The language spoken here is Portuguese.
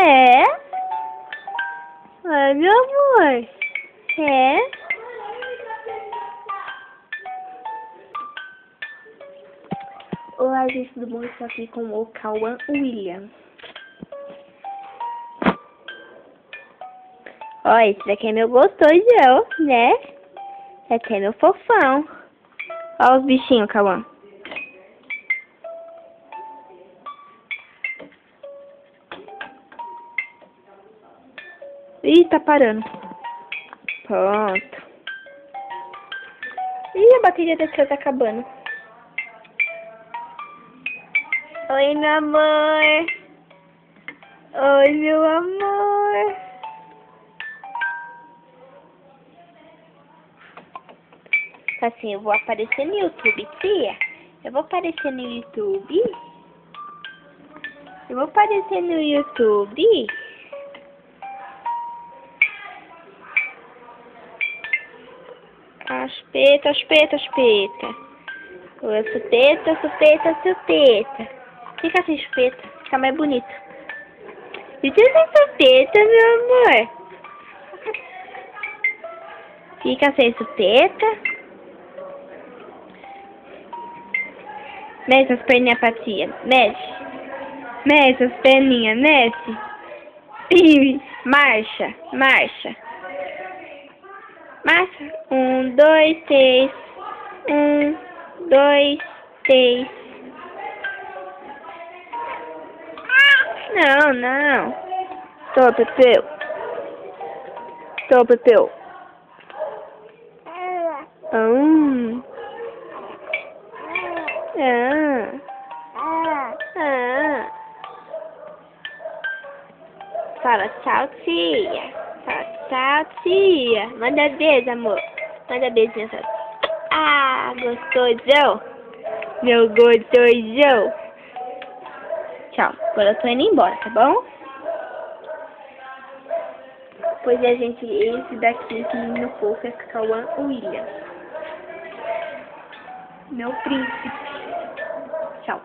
É? Ai, meu amor. É? Olá, gente, tudo bom? Estou aqui com o Cauã William. Ó, esse daqui é meu gostosão, né? Esse aqui é meu fofão. Ó os bichinhos, Cauã. Ih, tá parando. Pronto. Ih, a bateria da tia tá acabando. Oi, meu amor. Oi, meu amor. Assim, eu vou aparecer no YouTube, tia. Eu vou aparecer no YouTube. Eu vou aparecer no YouTube. As peta. Chupeta. Fica sem chupeta, fica mais bonito. Fica sem chupeta, meu amor. Fica sem chupeta. Mexe as perninhas pra tia. Mexe as perninhas, mexe. Marcha. Marcha. 1, 2, 3. 1, 2, 3. Não. Tô, Pepeu. Fala tchau, tia. Fala tchau, tia. Manda beijo, amor. Manda beijo nessa. Ah, gostosão. Meu gostosão. Tchau. Agora eu tô indo embora, tá bom? Pois é, gente. Esse daqui, esse menino fofo, é Cauã William. Meu príncipe. Tchau.